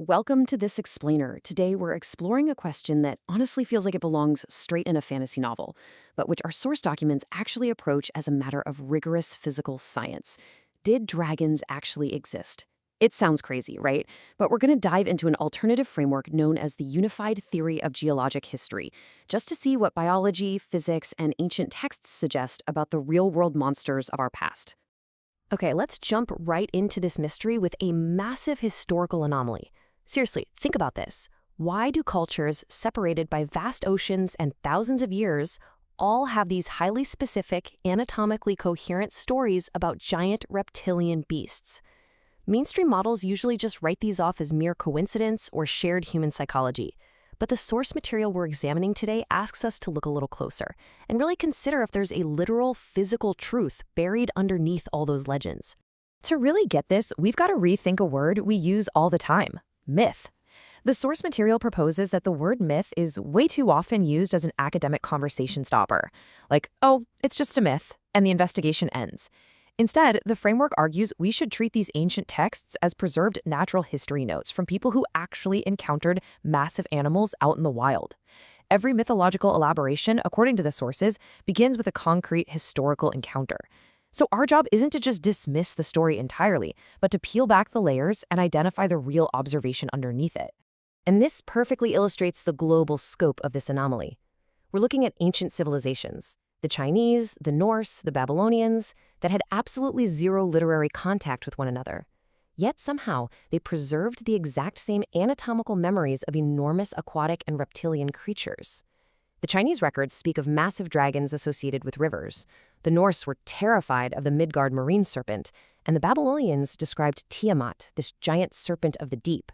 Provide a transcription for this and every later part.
Welcome to This Explainer. Today we're exploring a question that honestly feels like it belongs straight in a fantasy novel, but which our source documents actually approach as a matter of rigorous physical science. Did dragons actually exist? It sounds crazy, right? But we're going to dive into an alternative framework known as the Unified Theory of Geologic History, just to see what biology, physics, and ancient texts suggest about the real-world monsters of our past. Okay, let's jump right into this mystery with a massive historical anomaly. Seriously, think about this. Why do cultures separated by vast oceans and thousands of years all have these highly specific, anatomically coherent stories about giant reptilian beasts? Mainstream models usually just write these off as mere coincidence or shared human psychology. But the source material we're examining today asks us to look a little closer and really consider if there's a literal physical truth buried underneath all those legends. To really get this, we've got to rethink a word we use all the time: myth. The source material proposes that the word myth is way too often used as an academic conversation stopper. Like, oh, it's just a myth, and the investigation ends. Instead, the framework argues we should treat these ancient texts as preserved natural history notes from people who actually encountered massive animals out in the wild. Every mythological elaboration, according to the sources, begins with a concrete historical encounter. So our job isn't to just dismiss the story entirely, but to peel back the layers and identify the real observation underneath it. And this perfectly illustrates the global scope of this anomaly. We're looking at ancient civilizations, the Chinese, the Norse, the Babylonians, that had absolutely zero literary contact with one another. Yet somehow, they preserved the exact same anatomical memories of enormous aquatic and reptilian creatures. The Chinese records speak of massive dragons associated with rivers. The Norse were terrified of the Midgard marine serpent, and the Babylonians described Tiamat, this giant serpent of the deep.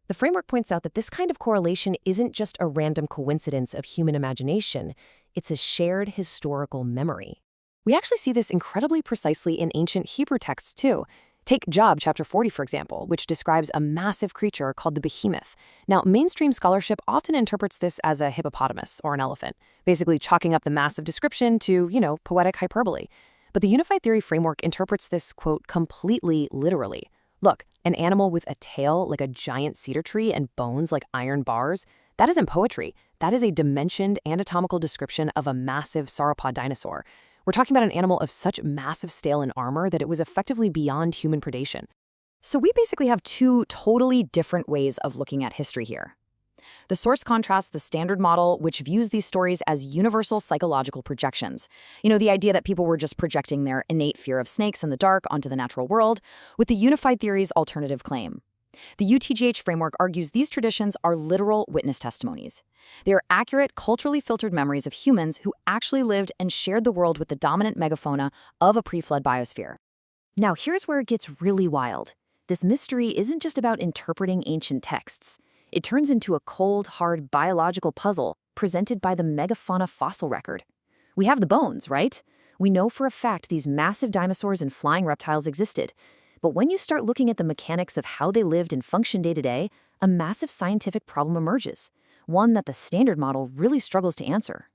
The framework points out that this kind of correlation isn't just a random coincidence of human imagination, it's a shared historical memory. We actually see this incredibly precisely in ancient Hebrew texts too. Take Job chapter 40, for example, which describes a massive creature called the behemoth. Now, mainstream scholarship often interprets this as a hippopotamus or an elephant, basically chalking up the massive description to, poetic hyperbole. But the unified theory framework interprets this, quote, completely literally. Look, an animal with a tail like a giant cedar tree and bones like iron bars, that isn't poetry. That is a dimensioned anatomical description of a massive sauropod dinosaur. We're talking about an animal of such massive scale and armor that it was effectively beyond human predation. So we basically have two totally different ways of looking at history here. The source contrasts the standard model, which views these stories as universal psychological projections. The idea that people were just projecting their innate fear of snakes in the dark onto the natural world, with the unified theory's alternative claim. The UTGH framework argues these traditions are literal witness testimonies. They are accurate, culturally filtered memories of humans who actually lived and shared the world with the dominant megafauna of a pre-flood biosphere. Now, here's where it gets really wild. This mystery isn't just about interpreting ancient texts. It turns into a cold, hard biological puzzle presented by the megafauna fossil record. We have the bones, right? We know for a fact these massive dinosaurs and flying reptiles existed. But when you start looking at the mechanics of how they lived and functioned day to day, a massive scientific problem emerges, one that the standard model really struggles to answer.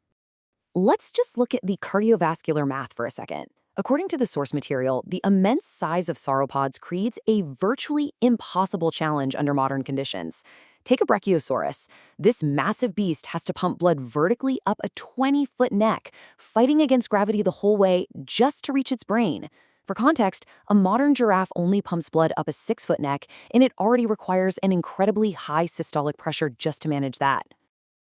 Let's just look at the cardiovascular math for a second. According to the source material, the immense size of sauropods creates a virtually impossible challenge under modern conditions. Take a brachiosaurus. This massive beast has to pump blood vertically up a 20-foot neck, fighting against gravity the whole way just to reach its brain. For context, a modern giraffe only pumps blood up a 6-foot neck, and it already requires an incredibly high systolic pressure just to manage that.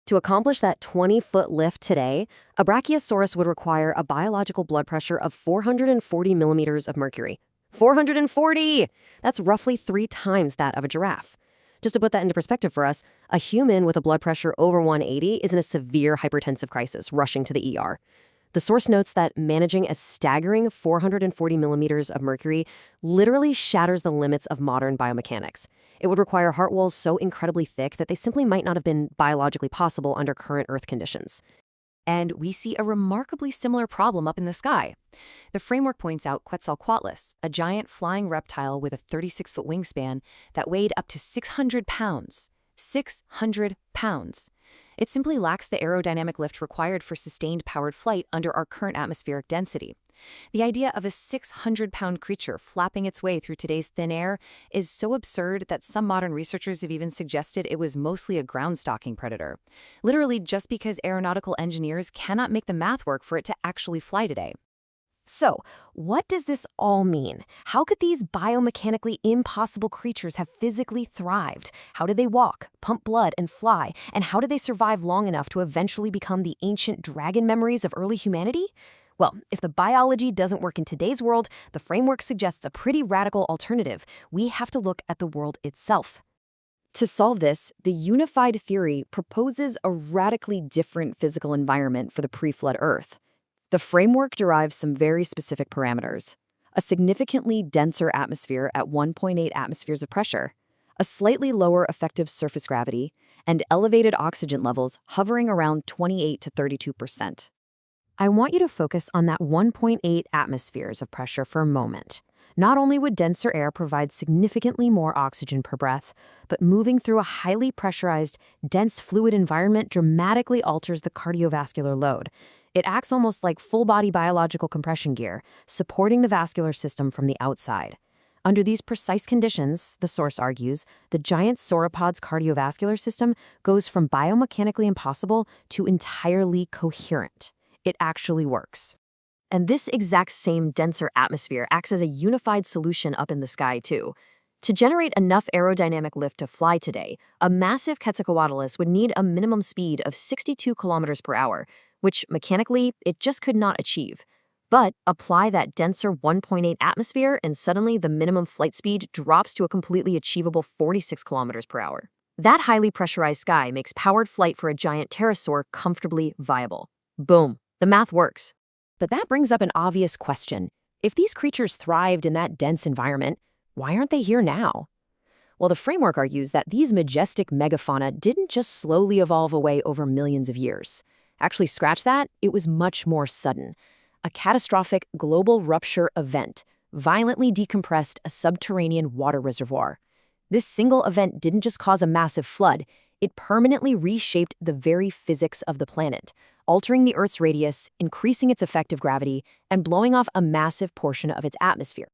To accomplish that 20-foot lift today, a brachiosaurus would require a biological blood pressure of 440 millimeters of mercury. 440! That's roughly 3 times that of a giraffe. Just to put that into perspective for us, a human with a blood pressure over 180 is in a severe hypertensive crisis, rushing to the ER. The source notes that managing a staggering 440 millimeters of mercury literally shatters the limits of modern biomechanics. It would require heart walls so incredibly thick that they simply might not have been biologically possible under current Earth conditions. And we see a remarkably similar problem up in the sky. The framework points out Quetzalcoatlus, a giant flying reptile with a 36-foot wingspan that weighed up to 600 pounds. 600 pounds. It simply lacks the aerodynamic lift required for sustained powered flight under our current atmospheric density. The idea of a 600-pound creature flapping its way through today's thin air is so absurd that some modern researchers have even suggested it was mostly a ground-stalking predator. Literally just because aeronautical engineers cannot make the math work for it to actually fly today. So, what does this all mean? How could these biomechanically impossible creatures have physically thrived? How did they walk, pump blood, and fly? And how did they survive long enough to eventually become the ancient dragon memories of early humanity? Well, if the biology doesn't work in today's world, the framework suggests a pretty radical alternative. We have to look at the world itself. To solve this, the unified theory proposes a radically different physical environment for the pre-flood Earth. The framework derives some very specific parameters: a significantly denser atmosphere at 1.8 atmospheres of pressure, a slightly lower effective surface gravity, and elevated oxygen levels hovering around 28 to 32%. I want you to focus on that 1.8 atmospheres of pressure for a moment. Not only would denser air provide significantly more oxygen per breath, but moving through a highly pressurized, dense fluid environment dramatically alters the cardiovascular load. It acts almost like full-body biological compression gear, supporting the vascular system from the outside. Under these precise conditions, the source argues, the giant sauropod's cardiovascular system goes from biomechanically impossible to entirely coherent. It actually works. And this exact same denser atmosphere acts as a unified solution up in the sky, too. To generate enough aerodynamic lift to fly today, a massive Quetzalcoatlus would need a minimum speed of 62 kilometers per hour, which mechanically it just could not achieve. But apply that denser 1.8 atmosphere and suddenly the minimum flight speed drops to a completely achievable 46 kilometers per hour. That highly pressurized sky makes powered flight for a giant pterosaur comfortably viable. Boom, the math works. But that brings up an obvious question. If these creatures thrived in that dense environment, why aren't they here now? Well, the framework argues that these majestic megafauna didn't just slowly evolve away over millions of years. Actually, scratch that, it was much more sudden. A catastrophic global rupture event violently decompressed a subterranean water reservoir. This single event didn't just cause a massive flood, it permanently reshaped the very physics of the planet, altering the Earth's radius, increasing its effective gravity, and blowing off a massive portion of its atmosphere.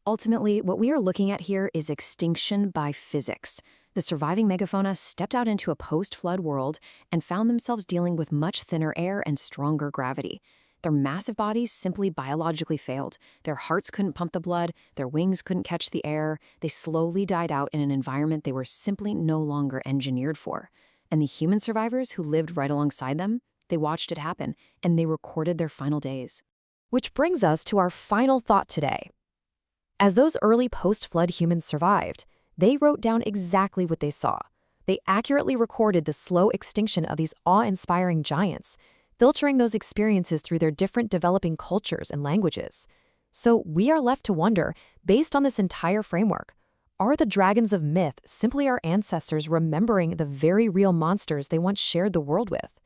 Ultimately, what we are looking at here is extinction by physics. The surviving megafauna stepped out into a post-flood world and found themselves dealing with much thinner air and stronger gravity. Their massive bodies simply biologically failed. Their hearts couldn't pump the blood, their wings couldn't catch the air. They slowly died out in an environment they were simply no longer engineered for. And the human survivors who lived right alongside them, they watched it happen, and they recorded their final days. Which brings us to our final thought today. As those early post-flood humans survived, they wrote down exactly what they saw. They accurately recorded the slow extinction of these awe-inspiring giants, filtering those experiences through their different developing cultures and languages. So we are left to wonder, based on this entire framework, are the dragons of myth simply our ancestors remembering the very real monsters they once shared the world with?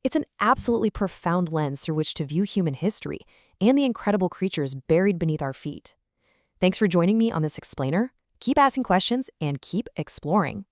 It's an absolutely profound lens through which to view human history and the incredible creatures buried beneath our feet. Thanks for joining me on this explainer. Keep asking questions and keep exploring.